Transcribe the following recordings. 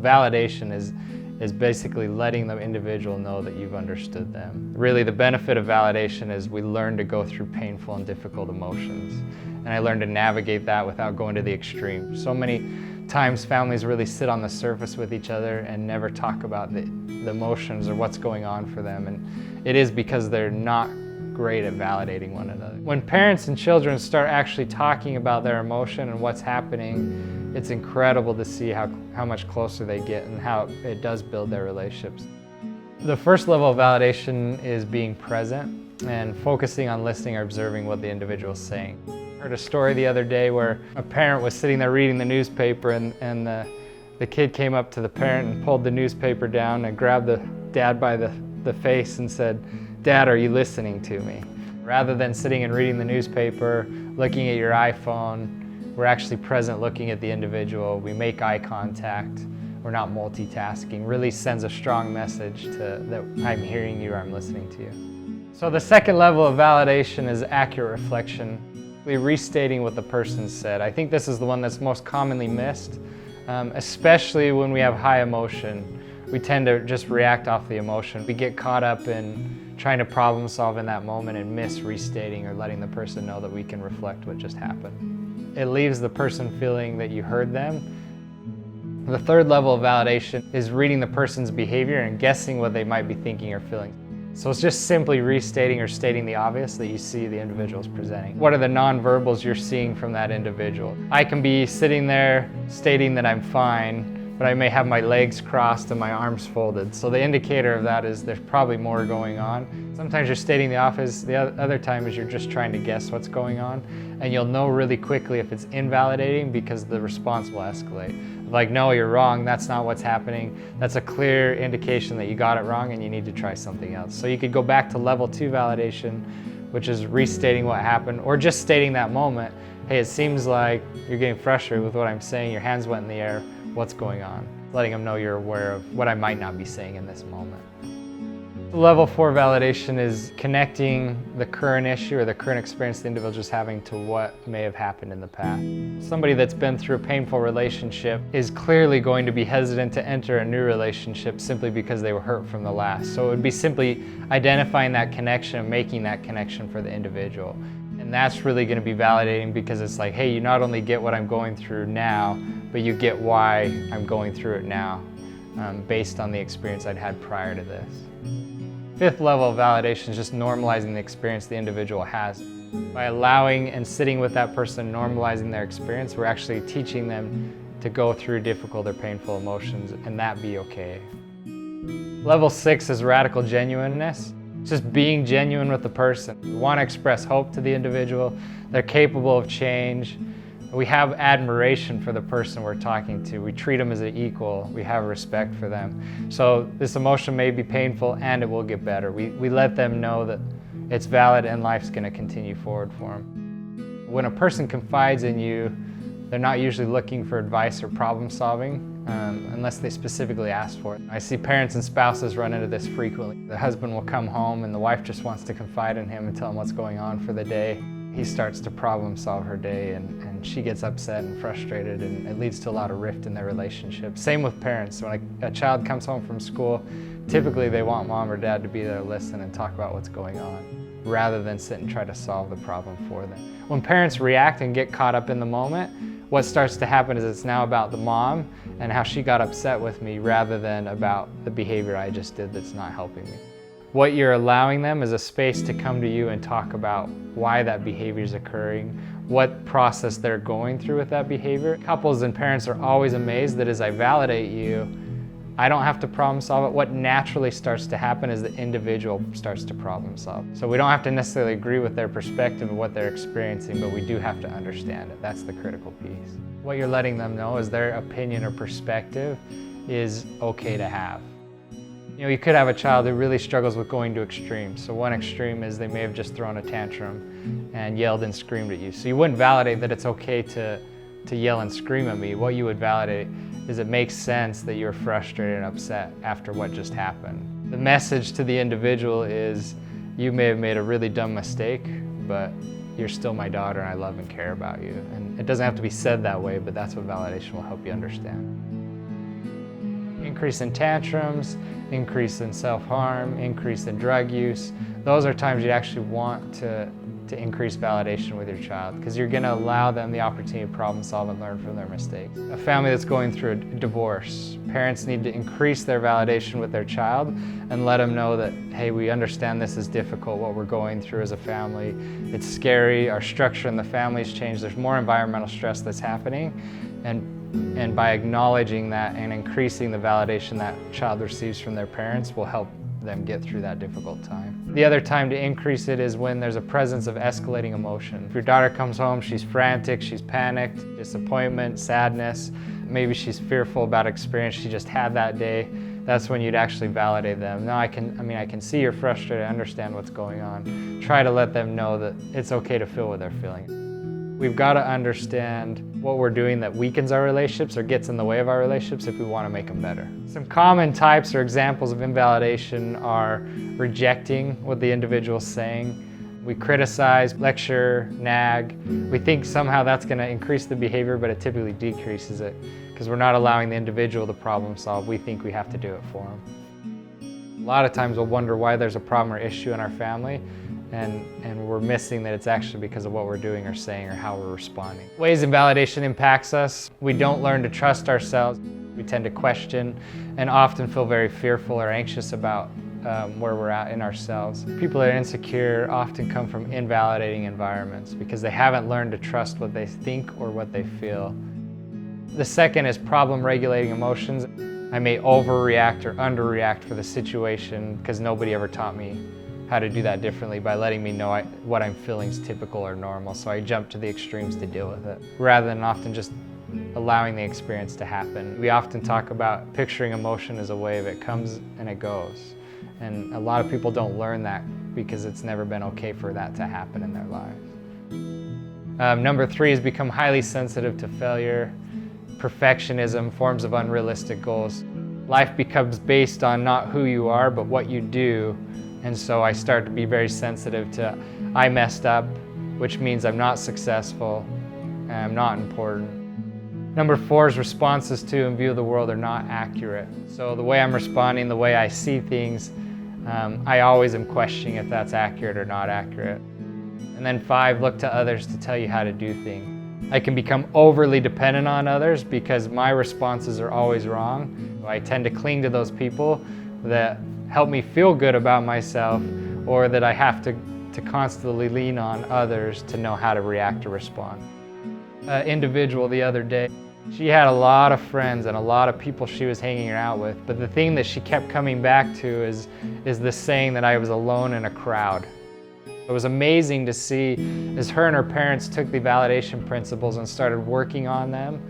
Validation is basically letting the individual know that you've understood them. Really, the benefit of validation is we learn to go through painful and difficult emotions. And I learned to navigate that without going to the extreme. So many times families really sit on the surface with each other and never talk about the emotions or what's going on for them. And it is because they're not great at validating one another. When parents and children start actually talking about their emotion and what's happening, it's incredible to see how much closer they get and how it does build their relationships. The first level of validation is being present and focusing on listening or observing what the individual is saying. I heard a story the other day where a parent was sitting there reading the newspaper and the kid came up to the parent and pulled the newspaper down and grabbed the dad by the face and said, "Dad, are you listening to me?" Rather than sitting and reading the newspaper, looking at your iPhone, we're actually present looking at the individual. We make eye contact. We're not multitasking. Really sends a strong message that I'm hearing you or I'm listening to you. So the second level of validation is accurate reflection, restating what the person said. I think this is the one that's most commonly missed, especially when we have high emotion. We tend to just react off the emotion. We get caught up in trying to problem solve in that moment and miss restating or letting the person know that we can reflect what just happened. It leaves the person feeling that you heard them. The third level of validation is reading the person's behavior and guessing what they might be thinking or feeling. So it's just simply restating or stating the obvious that you see the individual's presenting. What are the nonverbals you're seeing from that individual? I can be sitting there stating that I'm fine, but I may have my legs crossed and my arms folded. So the indicator of that is there's probably more going on. Sometimes you're stating the obvious, the other time is you're just trying to guess what's going on. And you'll know really quickly if it's invalidating because the response will escalate. Like, no, you're wrong, that's not what's happening. That's a clear indication that you got it wrong and you need to try something else. So you could go back to level 2 validation, which is restating what happened, or just stating that moment. Hey, it seems like you're getting frustrated with what I'm saying, your hands went in the air, what's going on? Letting them know you're aware of what I might not be saying in this moment. Level 4 validation is connecting the current issue or the current experience the individual is having to what may have happened in the past. Somebody that's been through a painful relationship is clearly going to be hesitant to enter a new relationship simply because they were hurt from the last. So it would be simply identifying that connection and making that connection for the individual. And that's really going to be validating because it's like, hey, you not only get what I'm going through now, but you get why I'm going through it now, based on the experience I'd had prior to this. Fifth level of validation is just normalizing the experience the individual has. By allowing and sitting with that person, normalizing their experience, we're actually teaching them to go through difficult or painful emotions and that be okay. Level 6 is radical genuineness. It's just being genuine with the person. We want to express hope to the individual. They're capable of change. We have admiration for the person we're talking to. We treat them as an equal. We have respect for them. So this emotion may be painful and it will get better. We let them know that it's valid and life's going to continue forward for them. When a person confides in you, they're not usually looking for advice or problem solving unless they specifically ask for it. I see parents and spouses run into this frequently. The husband will come home and the wife just wants to confide in him and tell him what's going on for the day. He starts to problem solve her day and she gets upset and frustrated and it leads to a lot of rift in their relationship. Same with parents. When a child comes home from school, typically they want mom or dad to be there to listen and talk about what's going on rather than sit and try to solve the problem for them. When parents react and get caught up in the moment, what starts to happen is it's now about the mom and how she got upset with me rather than about the behavior I just did that's not helping me. What you're allowing them is a space to come to you and talk about why that behavior is occurring, what process they're going through with that behavior. Couples and parents are always amazed that as I validate you, I don't have to problem solve it. What naturally starts to happen is the individual starts to problem solve. So we don't have to necessarily agree with their perspective of what they're experiencing, but we do have to understand it. That's the critical piece. What you're letting them know is their opinion or perspective is okay to have. You know, you could have a child who really struggles with going to extremes. So one extreme is they may have just thrown a tantrum and yelled and screamed at you. So you wouldn't validate that it's okay to yell and scream at me. What you would validate is it makes sense that you're frustrated and upset after what just happened. The message to the individual is, you may have made a really dumb mistake, but you're still my daughter and I love and care about you. And it doesn't have to be said that way, but that's what validation will help you understand. Increase in tantrums, increase in self-harm, increase in drug use. Those are times you actually want to increase validation with your child, because you're going to allow them the opportunity to problem solve and learn from their mistakes. A family that's going through a divorce, parents need to increase their validation with their child and let them know that, hey, we understand this is difficult, what we're going through as a family. It's scary, our structure in the family's changed, there's more environmental stress that's happening. And by acknowledging that and increasing the validation that child receives from their parents will help them get through that difficult time. The other time to increase it is when there's a presence of escalating emotion. If your daughter comes home, she's frantic, she's panicked, disappointment, sadness, maybe she's fearful about experience she just had that day, that's when you'd actually validate them. No, I can see you're frustrated, I understand what's going on. Try to let them know that it's okay to feel what they're feeling. We've got to understand what we're doing that weakens our relationships or gets in the way of our relationships if we want to make them better. Some common types or examples of invalidation are rejecting what the individual is saying. We criticize, lecture, nag. We think somehow that's going to increase the behavior, but it typically decreases it because we're not allowing the individual to problem solve. We think we have to do it for them. A lot of times we'll wonder why there's a problem or issue in our family, and we're missing that it's actually because of what we're doing or saying or how we're responding. Ways invalidation impacts us: we don't learn to trust ourselves. We tend to question and often feel very fearful or anxious about where we're at in ourselves. People that are insecure often come from invalidating environments because they haven't learned to trust what they think or what they feel. The second is problem regulating emotions. I may overreact or underreact for the situation because nobody ever taught me how to do that differently by letting me know what I'm feeling is typical or normal, so I jump to the extremes to deal with it, rather than often just allowing the experience to happen. We often talk about picturing emotion as a wave. It comes and it goes, and a lot of people don't learn that because it's never been okay for that to happen in their lives. Number 3 is become highly sensitive to failure, perfectionism, forms of unrealistic goals. Life becomes based on not who you are, but what you do. And so I start to be very sensitive to, I messed up, which means I'm not successful and I'm not important. Number 4 is responses to and view of the world are not accurate. So the way I'm responding, the way I see things, I always am questioning if that's accurate or not accurate. And then 5, look to others to tell you how to do things. I can become overly dependent on others because my responses are always wrong. I tend to cling to those people that help me feel good about myself, or that I have to constantly lean on others to know how to react or respond. Individual the other day, she had a lot of friends and a lot of people she was hanging out with, but the thing that she kept coming back to is this saying that I was alone in a crowd. It was amazing to see as her and her parents took the validation principles and started working on them,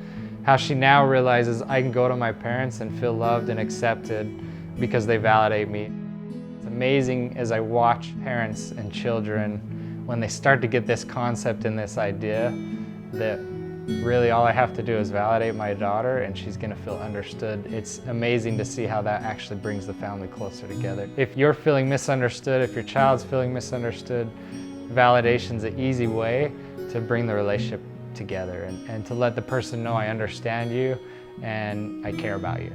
how she now realizes I can go to my parents and feel loved and accepted because they validate me. It's amazing as I watch parents and children when they start to get this concept and this idea that really all I have to do is validate my daughter and she's gonna feel understood. It's amazing to see how that actually brings the family closer together. If you're feeling misunderstood, if your child's feeling misunderstood, validation's an easy way to bring the relationship together and to let the person know I understand you and I care about you.